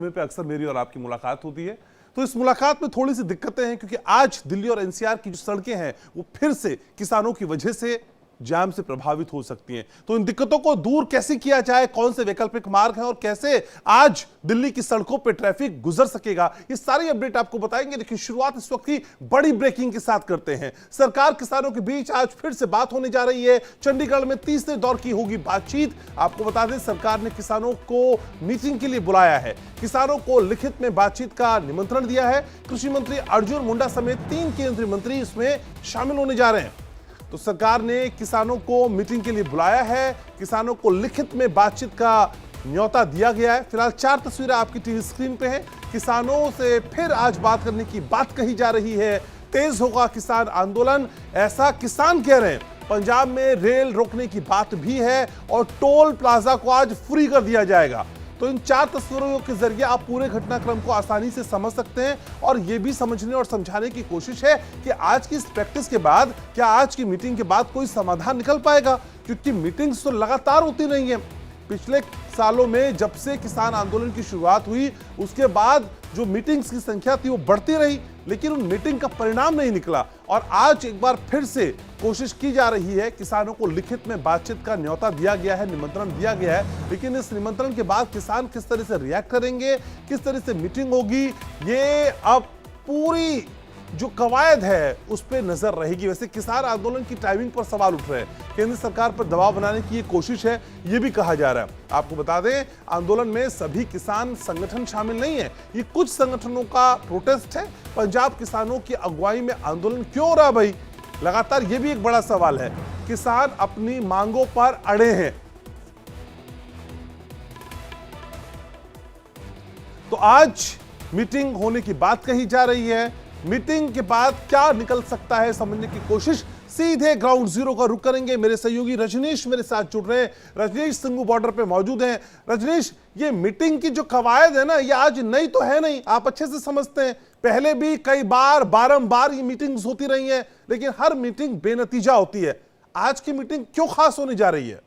पे अक्सर मेरी और आपकी मुलाकात होती है। तो इस मुलाकात में थोड़ी सी दिक्कतें हैं क्योंकि आज दिल्ली और एनसीआर की जो सड़कें हैं वो फिर से किसानों की वजह से जाम से प्रभावित हो सकती हैं। तो इन दिक्कतों को दूर कैसे किया जाए, कौन से वैकल्पिक मार्ग हैं और कैसे आज दिल्ली की सड़कों पर ट्रैफिक गुजर सकेगा, ये सारी अपडेट आपको बताएंगे। लेकिन शुरुआत इस वक्त की बड़ी ब्रेकिंग के साथ करते हैं। सरकार किसानों के बीच आज फिर से बात होने जा रही है। चंडीगढ़ में तीसरे दौर की होगी बातचीत। आपको बता दें, सरकार ने किसानों को मीटिंग के लिए बुलाया है, किसानों को लिखित में बातचीत का निमंत्रण दिया है। कृषि मंत्री अर्जुन मुंडा समेत 3 केंद्रीय मंत्री इसमें शामिल होने जा रहे हैं। तो सरकार ने किसानों को मीटिंग के लिए बुलाया है, किसानों को लिखित में बातचीत का न्योता दिया गया है। फिलहाल 4 तस्वीरें आपकी टीवी स्क्रीन पे हैं। किसानों से फिर आज बात करने की बात कही जा रही है। तेज होगा किसान आंदोलन, ऐसा किसान कह रहे हैं। पंजाब में रेल रोकने की बात भी है और टोल प्लाजा को आज फ्री कर दिया जाएगा। तो इन 4 तस्वीरों के जरिए आप पूरे घटनाक्रम को आसानी से समझ सकते हैं और यह भी समझने और समझाने की कोशिश है कि आज की इस प्रैक्टिस के बाद, क्या आज की मीटिंग के बाद कोई समाधान निकल पाएगा, क्योंकि मीटिंग्स तो लगातार होती रही हैं। पिछले सालों में जब से किसान आंदोलन की शुरुआत हुई उसके बाद जो मीटिंग्स की संख्या थी वो बढ़ती रही, लेकिन उन मीटिंग का परिणाम नहीं निकला। और आज एक बार फिर से कोशिश की जा रही है, किसानों को लिखित में बातचीत का न्योता दिया गया है, निमंत्रण दिया गया है। लेकिन इस निमंत्रण के बाद किसान किस तरह से रिएक्ट करेंगे, किस तरह से मीटिंग होगी, ये अब पूरी जो कवायद है उस पर नजर रहेगी। वैसे किसान आंदोलन की टाइमिंग पर सवाल उठ रहे हैं। केंद्र सरकार पर दबाव बनाने की ये कोशिश है, ये भी कहा जा रहा है। आपको बता दें, आंदोलन में सभी किसान संगठन शामिल नहीं है, ये कुछ संगठनों का प्रोटेस्ट है। पंजाब किसानों की अगुवाई में आंदोलन क्यों हो रहा भाई, लगातार ये भी एक बड़ा सवाल है। किसान अपनी मांगों पर अड़े हैं। तो आज मीटिंग होने की बात कही जा रही है। मीटिंग के बाद क्या निकल सकता है समझने की कोशिश, सीधे ग्राउंड जीरो का रुख करेंगे। मेरे सहयोगी रजनीश मेरे साथ जुड़ रहे हैं। रजनीश सिंगू बॉर्डर पे मौजूद हैं। रजनीश, ये मीटिंग की जो कवायद है ना, ये आज नई तो है नहीं, आप अच्छे से समझते हैं। पहले भी कई बार बारंबार ये मीटिंग्स होती रही हैं, लेकिन हर मीटिंग बेनतीजा होती है। आज की मीटिंग क्यों खास होने जा रही है?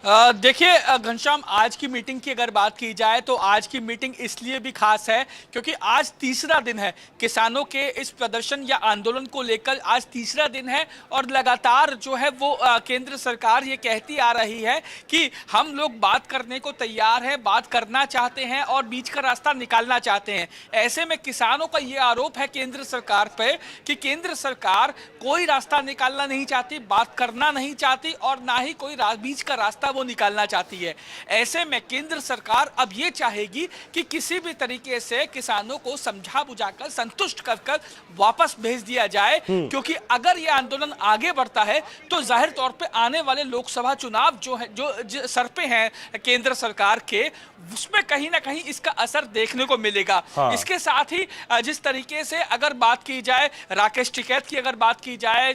देखिए घनश्याम, आज की मीटिंग की अगर बात की जाए तो आज की मीटिंग इसलिए भी खास है क्योंकि आज तीसरा दिन है किसानों के इस प्रदर्शन या आंदोलन को लेकर। आज तीसरा दिन है और लगातार जो है वो केंद्र सरकार ये कहती आ रही है कि हम लोग बात करने को तैयार हैं, बात करना चाहते हैं और बीच का रास्ता निकालना चाहते हैं। ऐसे में किसानों का ये आरोप है केंद्र सरकार पे कि केंद्र सरकार कोई रास्ता निकालना नहीं चाहती, बात करना नहीं चाहती और ना ही कोई बीच का रास्ता वो निकालना चाहती है। ऐसे में केंद्र सरकार अब ये चाहेगी कि किसी भी तरीके से किसानों को समझा बुझाकर संतुष्ट कर कर वापस भेज दिया जाए, क्योंकि अगर ये आंदोलन आगे बढ़ता है तो जाहिर तौर पे आने वाले लोकसभा चुनाव जो है, जो सर पे हैं केंद्र सरकार के, उसमें कहीं ना कहीं इसका असर देखने को मिलेगा। हाँ। इसके साथ ही जिस तरीके से अगर बात की जाए राकेश टिकैत की, अगर बात की जाए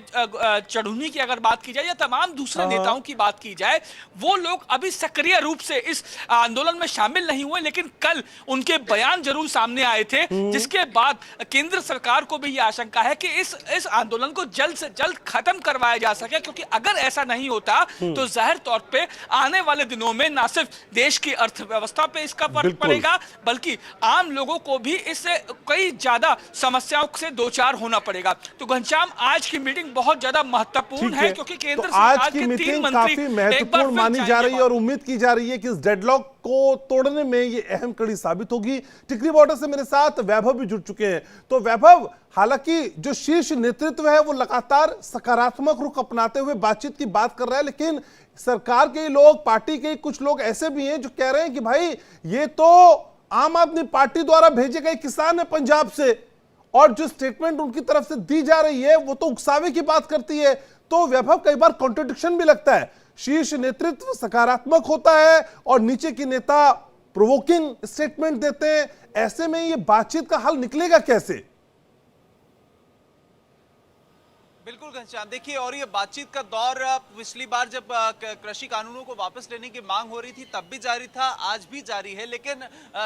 चढ़ूनी की, अगर बात की जाए या तमाम दूसरे नेताओं की बात की जाए, वो लोग अभी सक्रिय रूप से इस आंदोलन में शामिल नहीं हुए, लेकिन कल उनके बयान जरूर सामने आए थे, जिसके बाद केंद्र सरकार को भी यह आशंका है कि इस आंदोलन को जल्द से जल्द खत्म करवाया जा सके, क्योंकि अगर ऐसा नहीं होता तो जाहिर तौर पे आने वाले दिनों में न सिर्फ देश की अर्थव्यवस्था पे इसका फर्क पड़ेगा, बल्कि आम लोगों को भी इससे कई ज्यादा समस्याओं से दो चार होना पड़ेगा। तो घनश्याम, आज की मीटिंग बहुत ज्यादा महत्वपूर्ण है क्योंकि केंद्र सरकार के 3 मंत्री महत्वपूर्ण मानी जा रही है और उम्मीद की जा रही है कि इस डेडलॉक को तोड़ने में ये अहम कड़ी साबित होगी। टिकरी बॉर्डर से मेरे साथ वैभव भी जुड़ चुके हैं। तो वैभव, हालांकि जो शीर्ष नेतृत्व है वो लगातार सकारात्मक रुख अपनाते हुए बातचीत की बात कर रहा है, लेकिन सरकार के लोग, पार्टी के कुछ लोग ऐसे भी हैं जो कह रहे हैं कि भाई ये तो आम आदमी पार्टी द्वारा भेजे गए किसान है पंजाब से, और जो स्टेटमेंट उनकी तरफ से दी जा रही है वो तो उकसावे की बात करती है। तो वैभव, कई बार कॉन्ट्रडिक्शन भी लगता है। शीर्ष नेतृत्व सकारात्मक होता है और नीचे के नेता प्रोवोकिंग स्टेटमेंट देते हैं। ऐसे में ये बातचीत का हल निकलेगा कैसे? बिल्कुल घनश्याम, देखिए और ये बातचीत का दौर पिछली बार जब कृषि कानूनों को वापस लेने की मांग हो रही थी तब भी जारी था, आज भी जारी है, लेकिन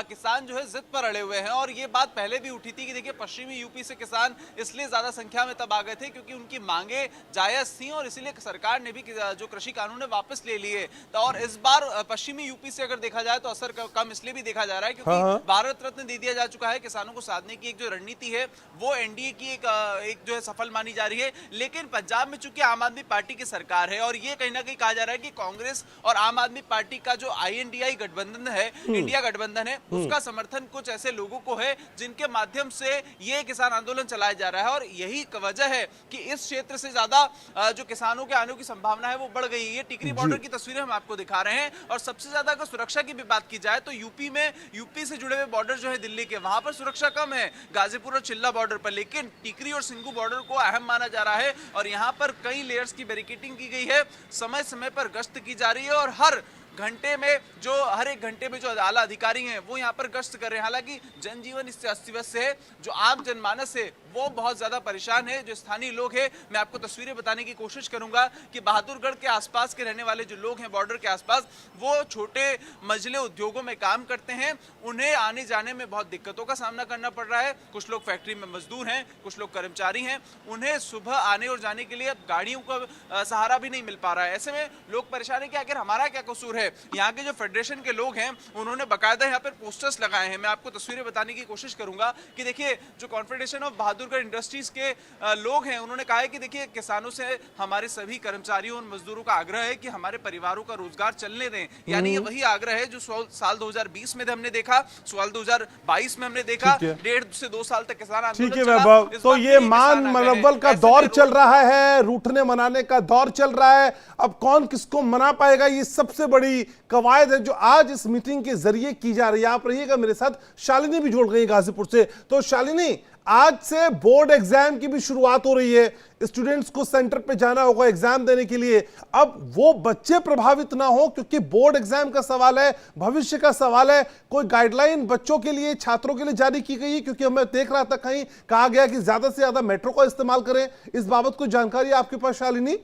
किसान जो है जिद पर अड़े हुए हैं। और ये बात पहले भी उठी थी कि देखिए पश्चिमी यूपी से किसान इसलिए ज्यादा संख्या में तब आ गए थे क्योंकि उनकी मांगे जायज थी और इसीलिए सरकार ने भी जो कृषि कानून है वापस ले लिए। तो और इस बार पश्चिमी यूपी से अगर देखा जाए तो असर कम इसलिए भी देखा जा रहा है क्योंकि भारत रत्न दे दिया जा चुका है। किसानों को साधने की एक जो रणनीति है वो एनडीए की एक जो है सफल मानी जा रही है। लेकिन पंजाब में चूंकि आम आदमी पार्टी की सरकार है और ये कहीं ना कहीं कहा जा रहा है कि कांग्रेस और आम आदमी पार्टी का जो आईएनडीआई गठबंधन है, इंडिया गठबंधन है, उसका समर्थन कुछ ऐसे लोगों को है जिनके माध्यम से ये किसान आंदोलन चलाया जा रहा है। और यही वजह है कि इस क्षेत्र से ज्यादा जो किसानों के आने की संभावना है वो बढ़ गई है। ये टिकरी बॉर्डर की तस्वीरें हम आपको दिखा रहे हैं। और सबसे ज्यादा अगर सुरक्षा की भी बात की जाए तो यूपी से जुड़े हुए बॉर्डर जो है दिल्ली के, वहां पर सुरक्षा कम है, गाजीपुर और चिल्ला बॉर्डर पर, लेकिन टिकरी और सिंगू बॉर्डर को अहम माना जा रहा है। और यहां पर कई लेयर्स की बैरिकेडिंग की गई है, समय समय पर गश्त की जा रही है और हर एक घंटे में जो आला अधिकारी हैं वो यहाँ पर गश्त कर रहे हैं। हालांकि जनजीवन इससे अस्त व्यस्त है, जो आम जनमानस है वो बहुत ज्यादा परेशान है। जो स्थानीय लोग हैं, मैं आपको तस्वीरें बताने की कोशिश करूंगा कि बहादुरगढ़ के आसपास के रहने वाले जो लोग हैं बॉर्डर के आसपास, वो छोटे मझले उद्योगों में काम करते हैं, उन्हें आने जाने में बहुत दिक्कतों का सामना करना पड़ रहा है। कुछ लोग फैक्ट्री में मजदूर हैं, कुछ लोग कर्मचारी हैं, उन्हें सुबह आने और जाने के लिए अब गाड़ियों का सहारा भी नहीं मिल पा रहा है। ऐसे में लोग परेशान है कि आखिर हमारा क्या कसूर है। यहाँ के जो फेडरेशन के लोग हैं उन्होंने बकायदा यहाँ पर पोस्टर्स लगाए हैं। मैं आपको तस्वीरें बताने की कोशिश करूंगा कि देखिए जो कॉन्फेडरेशन ऑफ बहादुरगढ़ इंडस्ट्रीज के लोग हैं उन्होंने कहा है कि देखिए किसानों से हमारे सभी कर्मचारियों और मजदूरों का आग्रह है कि हमारे परिवारों का रोजगार चलने दें। यानी ये वही आग्रह है जो साल 2020 में हमने देखा, साल 2022 में हमने देखा, 1.5 से 2 साल तक किसान आंदोलन ठीक है वैभव, तो ये मान मनव्वल का दौर चल रहा है, रूठने मनाने का दौर चल रहा है। अब कौन किसको मना पाएगा, ये सबसे बड़ी कवायद है जो आज इस मीटिंग के जरिए की जा रही है। आप रहिएगा मेरे साथ, शालिनी भी जुड़ गई गाजीपुर से। तो शालिनी, आज से बोर्ड एग्जाम की भी शुरुआत हो रही है, स्टूडेंट्स को सेंटर पे जाना होगा एग्जाम देने के लिए। अब वो बच्चे प्रभावित ना हो, क्योंकि बोर्ड एग्जाम का सवाल है, भविष्य का सवाल है। कोई गाइडलाइन बच्चों के लिए, छात्रों के लिए जारी की गई है? क्योंकि मैं देख रहा था कहीं कहा गया कि ज्यादा से ज्यादा मेट्रो का इस्तेमाल करें। इस बाबत कोई जानकारी आपके पास शालिनी?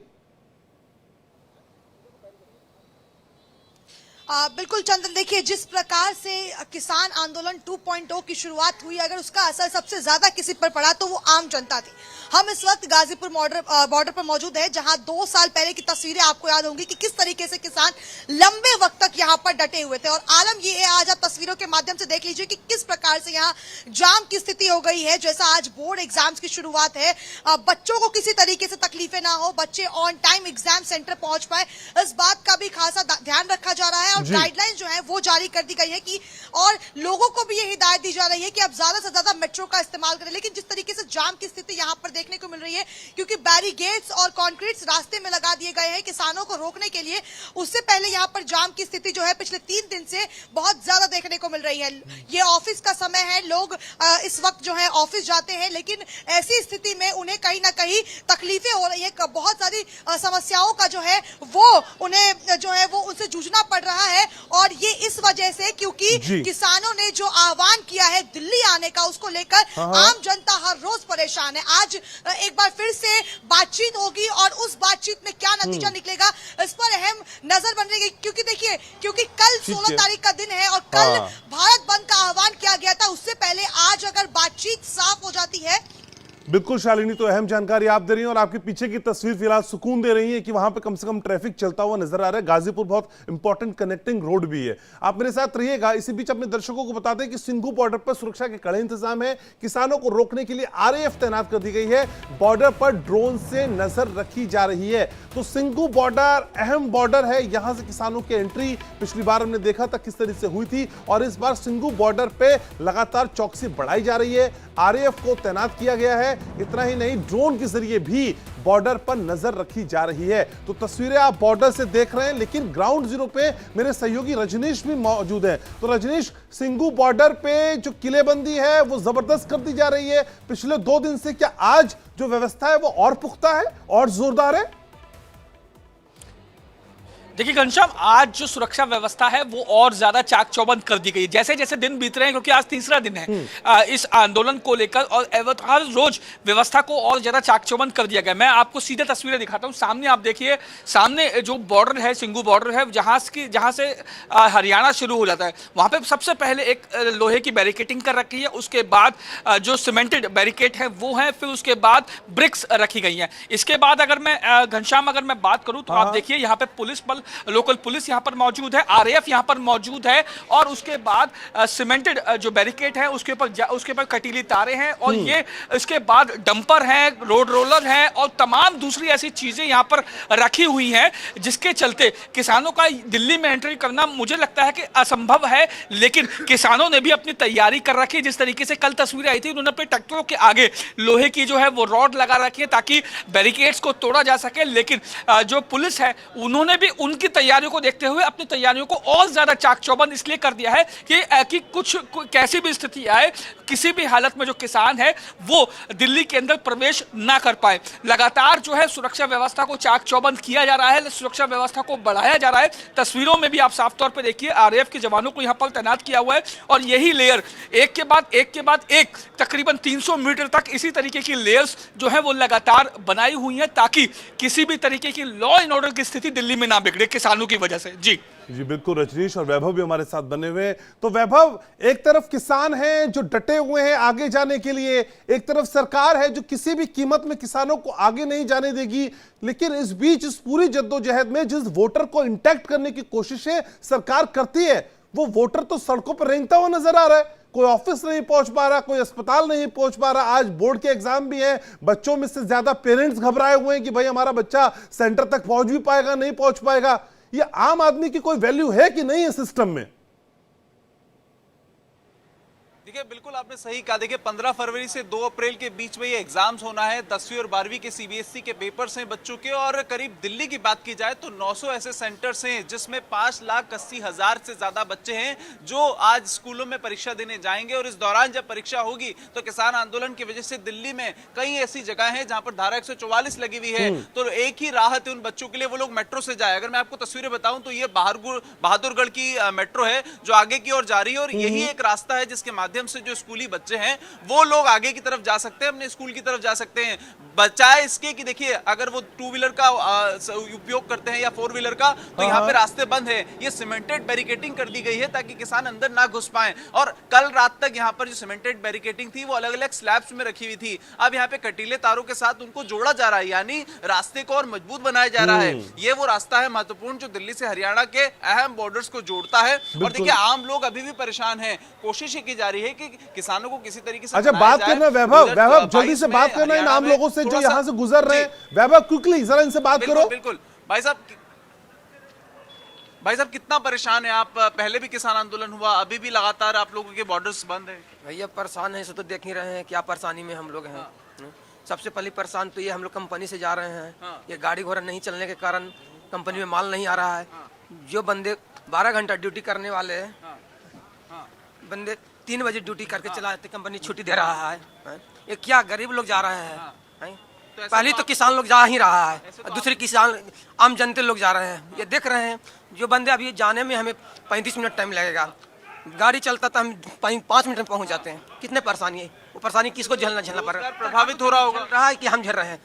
बिल्कुल चंदन, देखिए जिस प्रकार से किसान आंदोलन 2.0 की शुरुआत हुई, अगर उसका असर सबसे ज्यादा किसी पर पड़ा तो वो आम जनता थी। हम इस वक्त गाजीपुर बॉर्डर पर मौजूद है, जहां 2 साल पहले की तस्वीरें आपको याद होंगी कि किस तरीके से किसान लंबे वक्त तक यहां पर डटे हुए थे। और आलम ये है, आज आप तस्वीरों के माध्यम से देख लीजिए कि किस प्रकार से यहां जाम की स्थिति हो गई है। जैसा आज बोर्ड एग्जाम्स की शुरुआत है, बच्चों को किसी तरीके से तकलीफें ना हो, बच्चे ऑन टाइम एग्जाम सेंटर पहुंच पाए, इस बात का भी खासा ध्यान रखा जा रहा है। और गाइडलाइन जो है वो जारी कर दी गई है कि और लोगों को भी ये हिदायत दी जा रही है कि अब ज्यादा से ज्यादा मेट्रो का इस्तेमाल करें। लेकिन जिस तरीके से जाम की स्थिति यहाँ पर देखने को मिल रही है, क्योंकि बैरिकेड्स और कंक्रीट्स रास्ते में लगा दिए गए हैं किसानों को रोकने के लिए, उससे पहले यहाँ पर जाम की स्थिति जो है पिछले 3 दिन से बहुत ज्यादा देखने को मिल रही है। ये ऑफिस का समय है, लोग इस वक्त जो है ऑफिस जाते हैं, लेकिन ऐसी स्थिति में उन्हें कहीं ना कहीं तकलीफें हो रही है। बहुत सारी समस्याओं का जो है वो उन्हें जो है वो उनसे जूझना पड़ रहा है। और ये इस वजह से क्योंकि किसानों ने जो आह्वान किया है दिल्ली आने का, उसको लेकर आम जनता हर रोज परेशान है। आज एक बार फिर से बातचीत होगी और उस बातचीत में क्या नतीजा निकलेगा इस पर अहम नजर बन रही है। क्योंकि देखिए, क्योंकि कल 16 तारीख का दिन है और कल भारत बंद का आह्वान किया गया था, उससे पहले आज अगर बातचीत साफ हो जाती है। बिल्कुल शालिनी, तो अहम जानकारी आप दे रही हैं और आपके पीछे की तस्वीर फिलहाल सुकून दे रही है कि वहां पे कम से कम ट्रैफिक चलता हुआ नजर आ रहा है। गाजीपुर बहुत इंपॉर्टेंट कनेक्टिंग रोड भी है। आप मेरे साथ रहिएगा। इसी बीच अपने दर्शकों को बता दें कि सिंघू बॉर्डर पर सुरक्षा के कड़े इंतजाम है। किसानों को रोकने के लिए आरएएफ तैनात कर दी गई है। बॉर्डर पर ड्रोन से नजर रखी जा रही है। तो सिंघू बॉर्डर अहम बॉर्डर है, यहां से किसानों की एंट्री पिछली बार हमने देखा था किस तरह से हुई थी, और इस बार सिंघू बॉर्डर पे लगातार चौकसी बढ़ाई जा रही है। आरएएफ को तैनात किया गया है। इतना ही नहीं, ड्रोन के जरिए भी बॉर्डर पर नजर रखी जा रही है। तो तस्वीरें आप बॉर्डर से देख रहे हैं, लेकिन ग्राउंड जीरो पे मेरे सहयोगी रजनीश भी मौजूद है। तो रजनीश, सिंघू बॉर्डर पे जो किलेबंदी है वो जबरदस्त कर दी जा रही है पिछले 2 दिन से। क्या आज जो व्यवस्था है वो और पुख्ता है और जोरदार है? देखिए घनश्याम, आज जो सुरक्षा व्यवस्था है वो और ज्यादा चाक चौबंद कर दी गई है जैसे जैसे दिन बीत रहे हैं, क्योंकि आज तीसरा दिन है इस आंदोलन को लेकर, और हर रोज व्यवस्था को और ज्यादा चाक चौबंद कर दिया गया। मैं आपको सीधे तस्वीरें दिखाता हूँ। सामने आप देखिए, सामने जो बॉर्डर है, सिंगू बॉर्डर है, जहां से हरियाणा शुरू हो जाता है, वहां पे सबसे पहले एक लोहे की बैरिकेटिंग कर रखी है, उसके बाद जो सीमेंटेड बैरिकेड है वो है, फिर उसके बाद ब्रिक्स रखी गई है। इसके बाद अगर मैं घनश्याम अगर मैं बात करूं तो आप देखिए यहाँ पे पुलिस बल, लोकल पुलिस यहाँ पर मौजूद है, आरएएफ यहाँ पर मौजूद है, और उसके बाद सीमेंटेड जो बैरिकेड है उसके ऊपर कटीली तारे हैं, और ये इसके बाद डंपर है, रोड रोलर है, और तमाम दूसरी ऐसी चीजें यहाँ पर रखी हुई हैं, जिसके चलते किसानों का दिल्ली में एंट्री करना मुझे लगता है कि असंभव है। लेकिन किसानों ने भी अपनी तैयारी कर रखी है। जिस तरीके से कल तस्वीरें आई थी, उन्होंने अपने ट्रैक्टरों के आगे लोहे की जो है वो रॉड लगा रखी है ताकि बैरिकेड्स को तोड़ा जा सके। लेकिन जो पुलिस है उन्होंने भी उनकी तैयारियों को देखते हुए अपनी तैयारियों को और ज्यादा चाक चौबंद इसलिए कर दिया है कि कैसी भी स्थिति आए, किसी भी हालत में जो किसान है वो दिल्ली के अंदर प्रवेश ना कर पाए। लगातार जो है सुरक्षा व्यवस्था को चाक चौबंद किया जा रहा है, सुरक्षा व्यवस्था को बढ़ाया जा रहा है। तस्वीरों में भी आप साफ तौर पर देखिए, आरएएफ के जवानों को यहां पर तैनात किया हुआ है, और यही लेयर एक के बाद एक तकरीबन 300 मीटर तक इसी तरीके की लेयर्स जो है वो लगातार बनाई हुई है, ताकि किसी भी तरीके की लॉ एंड ऑर्डर की स्थिति दिल्ली में ना बिगड़े किसानों की वजह से। जी बिल्कुल, रजनीश और वैभव भी हमारे साथ बने हुए हैं। तो वैभव, एक तरफ किसान हैं जो डटे हुए हैं आगे जाने के लिए, एक तरफ सरकार है जो किसी भी कीमत में किसानों को आगे नहीं जाने देगी, लेकिन इस बीच इस पूरी जद्दोजहद में जिस वोटर को इंटैक्ट करने की कोशिशें सरकार करती है, वो वोटर तो सड़कों पर रेंगता हुआ नजर आ रहा है। कोई ऑफिस नहीं पहुंच पा रहा, कोई अस्पताल नहीं पहुंच पा रहा। आज बोर्ड के एग्जाम भी हैं, बच्चों में से ज्यादा पेरेंट्स घबराए हुए हैं कि भाई हमारा बच्चा सेंटर तक पहुंच भी पाएगा, नहीं पहुंच पाएगा। ये आम आदमी की कोई वैल्यू है कि नहीं है सिस्टम में? देखिए, बिल्कुल आपने सही कहा। देखिए, 15 फरवरी से 2 अप्रैल के बीच में ये एग्जाम्स होना है। 10वीं और 12वीं के सीबीएसई के पेपर्स हैं बच्चों के, और करीब दिल्ली की बात की जाए तो 900 ऐसे सेंटर्स हैं जिसमें 5,80,000 से ज्यादा बच्चे हैं जो आज स्कूलों में परीक्षा देने जाएंगे। और इस दौरान जब परीक्षा होगी तो किसान आंदोलन की वजह से दिल्ली में कई ऐसी जगह है जहां पर धारा 144 लगी हुई है, तो एक ही राहत है उन बच्चों के लिए, वो लोग मेट्रो से जाए। अगर मैं आपको तस्वीरें बताऊं तो ये बहादुरगढ़ की मेट्रो है जो आगे की ओर जा रही है, और यही एक रास्ता है जिसके माध्यम से जो स्कूली बच्चे हैं वो लोग आगे की तरफ जा सकते हैं, अपने स्कूल की तरफ जा सकते हैं। बचाए इसके कि देखिए, अगर वो 2 व्हीलर का उपयोग करते हैं या 4 व्हीलर का, तो यहाँ पे रास्ते बंद है। ये सीमेंटेड बैरिकेटिंग कर दी गई है ताकि किसान अंदर ना घुस पाए। और कल रात तक यहाँ पर जो सीमेंटेड बैरिकेटिंग थी वो अलग अलग स्लैब्स में रखी हुई थी, अब यहाँ पे कटीले तारों के साथ उनको जोड़ा जा रहा है, यानी रास्ते को और मजबूत बनाया जा रहा है। ये वो रास्ता है महत्वपूर्ण जो दिल्ली से हरियाणा के अहम बॉर्डर्स को जोड़ता है। और देखिए, आम लोग अभी भी परेशान हैं। कोशिश की जा रही है कि किसानों को किसी तरीके से अच्छा, बात करना वैभव, जल्दी से बात करना इन आम लोगों से जो यहाँ से गुजर रहे हैं। वैभव, क्विकली जरा इनसे बात करो। बिल्कुल भाई साहब, कितना परेशान है आप? पहले भी किसान आंदोलन हुआ, अभी भी लगातार आप लोगों के बॉर्डर्स बंद है। भैया परेशान है, इसे तो देख ही रहे हैं क्या परेशानी में हम लोग हैं। सबसे पहली परेशान तो ये हम लोग कंपनी से जा रहे हैं, ये गाड़ी घोड़ा नहीं चलने के कारण कंपनी में माल नहीं आ रहा है। जो बंदे 12 घंटा ड्यूटी करने वाले हैं, बंदे 3 बजे ड्यूटी करके चला जाते, कंपनी छुट्टी दे रहा है। ये क्या गरीब लोग जा रहे हैं। पहले तो किसान लोग जा ही रहा है, दूसरे किसान आम जनता लोग जा रहे हैं। ये देख रहे हैं, जो बंदे अभी जाने में हमें 35 मिनट टाइम लगेगा, गाड़ी चलता तो हम 5 मिनट में पहुंच जाते हैं। कितने परेशानी है, वो परेशानी किसको झेलना पड़ रहा है? प्रभावित हो रहा है कि हम झेल रहे हैं,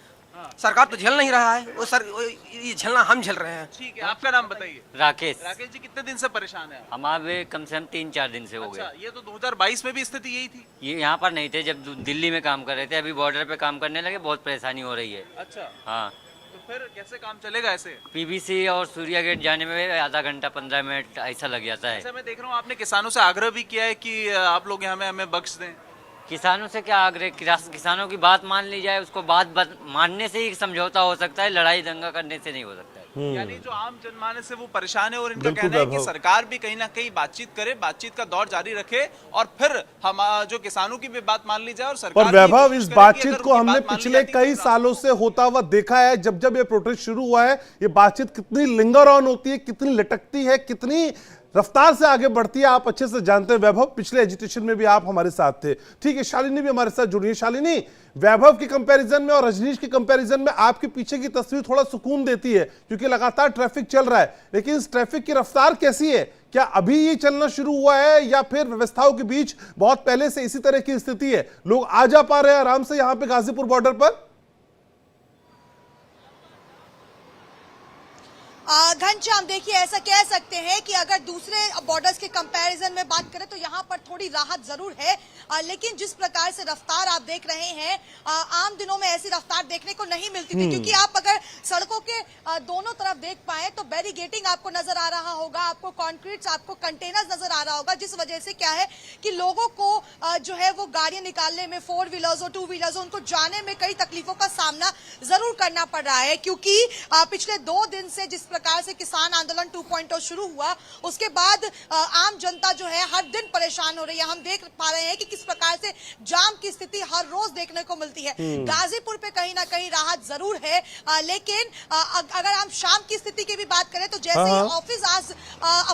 सरकार तो झेल नहीं रहा है, वो ये झेलना हम झेल रहे हैं। ठीक है, आपका नाम बताइए। राकेश जी, कितने दिन से परेशान है? हमारे कम से कम 3-4 दिन से हो गए। ये तो 2022 में भी स्थिति यही थी। ये यहाँ पर नहीं थे जब दिल्ली में काम कर रहे थे, अभी बॉर्डर पे काम करने लगे, बहुत परेशानी हो रही है। अच्छा, हाँ, तो फिर कैसे काम चलेगा ऐसे? पीबीसी और सूर्या गेट जाने में आधा घंटा 15 मिनट ऐसा लग जाता है। मैं देख रहा हूँ आपने किसानों से आग्रह भी किया है कि आप लोग हमें बख्श दें। किसानों से क्या आग्रह, किसानों की बात मान ली जाए, उसको बात मानने से ही समझौता हो सकता है, लड़ाई दंगा करने से नहीं हो सकता है। यानी जो आम जनमानस है वो परेशान है, और इनका कहना है कि सरकार भी कहीं ना कहीं बातचीत करे, बातचीत का दौर जारी रखे, और फिर हम जो किसानों की भी बात मान ली जाए। और सरकार पर वैभव, इस बातचीत को हमने पिछले कई सालों से होता हुआ देखा है। जब जब ये प्रोटेस्ट शुरू हुआ है, ये बातचीत कितनी लिंगर ऑन होती है, कितनी लटकती है, कितनी रफ्तार से आगे बढ़ती है, आप अच्छे से जानते हैं वैभव, पिछले एजिटेशन में भी आप हमारे साथ थे। ठीक है, शालिनी भी हमारे साथ जुड़ी है। शालिनी, वैभव के कंपैरिजन में और रजनीश के कंपैरिजन में आपके पीछे की तस्वीर थोड़ा सुकून देती है, क्योंकि लगातार ट्रैफिक चल रहा है, लेकिन इस ट्रैफिक की रफ्तार कैसी है? क्या अभी ये चलना शुरू हुआ है या फिर व्यवस्थाओं के बीच बहुत पहले से इसी तरह की स्थिति है? लोग आ जा पा रहे हैं आराम से यहां पे गाजीपुर बॉर्डर पर? घनश्याम, देखिए ऐसा कह सकते हैं कि अगर दूसरे बॉर्डर्स के कंपैरिजन में बात करें तो यहाँ पर थोड़ी राहत जरूर है, लेकिन जिस प्रकार से रफ्तार आप देख रहे हैं, आम दिनों में ऐसी रफ्तार देखने को नहीं मिलती थी। क्योंकि आप अगर सड़कों के दोनों तरफ देख पाए तो बैरिगेटिंग आपको नजर आ रहा होगा, आपको कॉन्क्रीट्स, आपको कंटेनर्स नजर आ रहा होगा, जिस वजह से क्या है कि लोगों को जो है वो गाड़ियां निकालने में, 4 व्हीलर्स हो, 2 व्हीलर्स हो, उनको जाने में कई तकलीफों का सामना जरूर करना पड़ रहा है। क्योंकि पिछले 2 दिन से जिस प्रकार से किसान आंदोलन 2.0 शुरू हुआ, उसके बाद आम जनता जो है हर दिन परेशान हो रही है। हम देख पा रहे हैं कि किस प्रकार से जाम की स्थिति हर रोज देखने को मिलती है। गाजीपुर पे कहीं ना कहीं राहत जरूर है, लेकिन अगर हम शाम की स्थिति की भी बात करें तो जैसे ही ऑफिस आज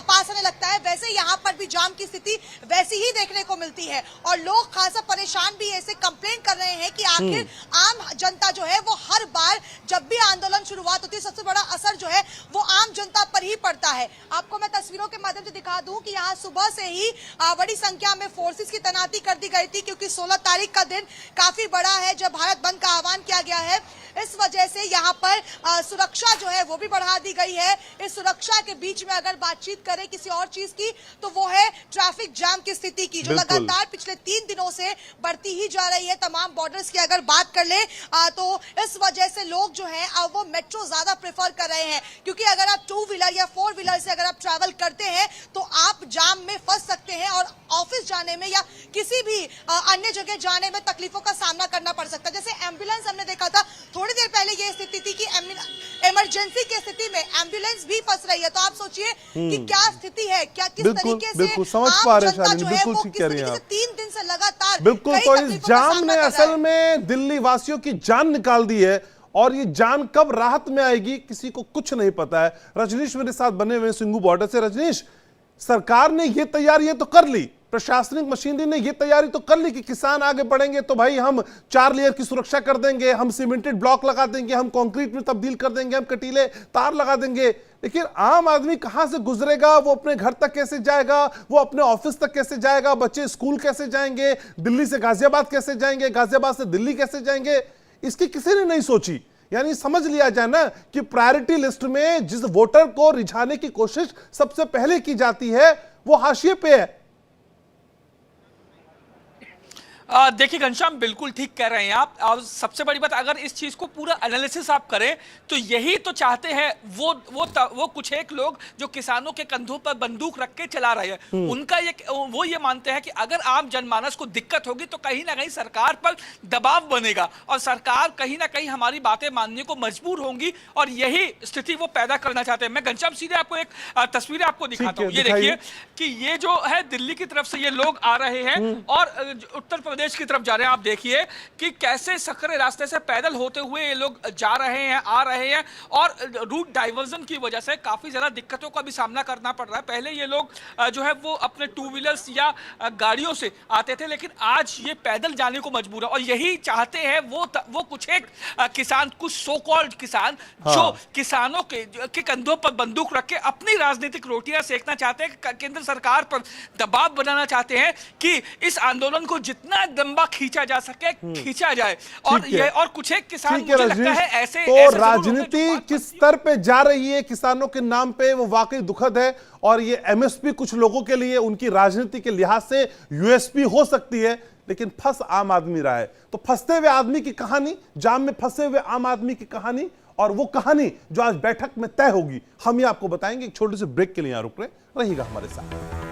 पास होने लगता है, वैसे यहाँ पर भी जाम की स्थिति वैसी ही देखने को मिलती है। और लोग खासा परेशान भी ऐसे कंप्लेन कर रहे हैं कि आखिर आम जनता जो है वो हर बार जब भी आंदोलन शुरुआत होती है, सबसे बड़ा असर जो है वो आम जनता पर ही पड़ता है। आपको मैं तस्वीरों के माध्यम से दिखा दूं कि यहाँ सुबह से ही बड़ी संख्या में फोर्सेस की तैनाती कर दी गई थी, क्योंकि 16 तारीख का दिन काफी बड़ा है जब भारत बंद का आह्वान किया गया है। इस वजह से यहाँ पर सुरक्षा जो है वो भी बढ़ा दी गई है। इस सुरक्षा के बीच में अगर बातचीत करें किसी और चीज की तो वो है ट्रैफिक जाम की स्थिति की, जो लगातार पिछले 3 दिनों से बढ़ती ही जा रही है। तमाम बॉर्डर्स की अगर बात कर ले तो इस वजह से लोग जो है वो मेट्रो ज्यादा प्रेफर कर रहे हैं, क्योंकि अगर आप 2 व्हीलर या 4 व्हीलर से अगर आप ट्रैवल करते हैं तो आप जाम में फंस सकते हैं और ऑफिस जाने में या किसी भी अन्य जगह जाने में तकलीफों का सामना करना पड़ सकता है। जैसे एम्बुलेंस हमने देखा था थोड़ी देर पहले, ये स्थिति थी कि इमरजेंसी की स्थिति में एम्बुलेंस भी फंस रही है। तो आप सोचिए कि क्या स्थिति है, क्या किस तरीके से समझ पा रहे हैं शालिनी, बिल्कुल ठीक कह रही हैं आप। 3 दिन से लगातार बिल्कुल, तो इस जाम ने असल में दिल्ली वासियों की जान निकाल दी है, और ये जान कब राहत में आएगी किसी को कुछ नहीं पता है। रजनीश मेरे साथ बने हुए सिंघू बॉर्डर से। रजनीश, सरकार ने ये तैयारी तो कर ली, प्रशासनिक मशीनरी ने ये तैयारी तो कर ली कि किसान आगे बढ़ेंगे तो भाई हम 4 लेयर की सुरक्षा कर देंगे, हम सीमेंटेड ब्लॉक लगा देंगे, हम कंक्रीट में तब्दील कर देंगे, हम कटीले तार लगा देंगे, लेकिन आम आदमी कहां से गुजरेगा? वो अपने घर तक कैसे जाएगा? वो अपने ऑफिस तक कैसे जाएगा? बच्चे स्कूल कैसे जाएंगे? दिल्ली से गाजियाबाद कैसे जाएंगे? गाजियाबाद से दिल्ली कैसे जाएंगे? इसकी किसी ने नहीं सोची। यानी समझ लिया जाए ना कि प्रायोरिटी लिस्ट में जिस वोटर को रिझाने की कोशिश सबसे पहले की जाती है वो हाशिए पे है। देखिए घनश्याम, बिल्कुल ठीक कह रहे हैं आप। और सबसे बड़ी बात, अगर इस चीज को पूरा एनालिसिस आप करें तो यही तो चाहते हैं वो कुछ एक लोग जो किसानों के कंधों पर बंदूक रख के चला रहे हैं। उनका वो ये मानते हैं कि अगर आम जनमानस को दिक्कत होगी तो कहीं ना कहीं सरकार पर दबाव बनेगा और सरकार कहीं ना कहीं हमारी बातें मानने को मजबूर होंगी, और यही स्थिति वो पैदा करना चाहते हैं। मैं घनश्याम सीधे आपको एक तस्वीर आपको दिखाता हूँ। ये देखिए कि ये जो है दिल्ली की तरफ से ये लोग आ रहे हैं और उत्तर प्रदेश की तरफ जा रहे हैं। आप देखिए कि कैसे सकरे रास्ते से पैदल होते हुए ये लोग जा रहे हैं, आ रहे हैं, और रूट डाइवर्जन की वजह से काफी ज्यादा दिक्कतों का भी सामना करना पड़ रहा है। पहले ये लोग जो है वो अपने 2 व्हीलर्स या गाड़ियों से आते थे, लेकिन आज ये पैदल जाने को मजबूर है। और यही चाहते हैं वो कुछ एक किसान, कुछ सो कॉल्ड किसान, जो किसानों के कंधों पर बंदूक रख के अपनी राजनीतिक रोटियां सेकना चाहते हैं, केंद्र सरकार पर दबाव बनाना चाहते हैं कि इस आंदोलन को जितना लंबा खींचा जा सके खींचा जाए। और कुछ एक किसान, मुझे लगता है ऐसे तो राजनीति किस स्तर पे जा रही है किसानों के नाम पे, वो वाकई दुखद है। और ये एमएसपी कुछ लोगों के लिए उनकी राजनीति के लिहाज से यूएसपी हो सकती है, लेकिन फंस आम आदमी रहा है। तो फंसते हुए आदमी की कहानी, जाम में फंसे हुए आम आदमी की कहानी, और वो कहानी जो आज बैठक में तय होगी, हम ये आपको बताएंगे। एक छोटे से ब्रेक के लिए यहां रुक रहे, रहिएगा हमारे साथ।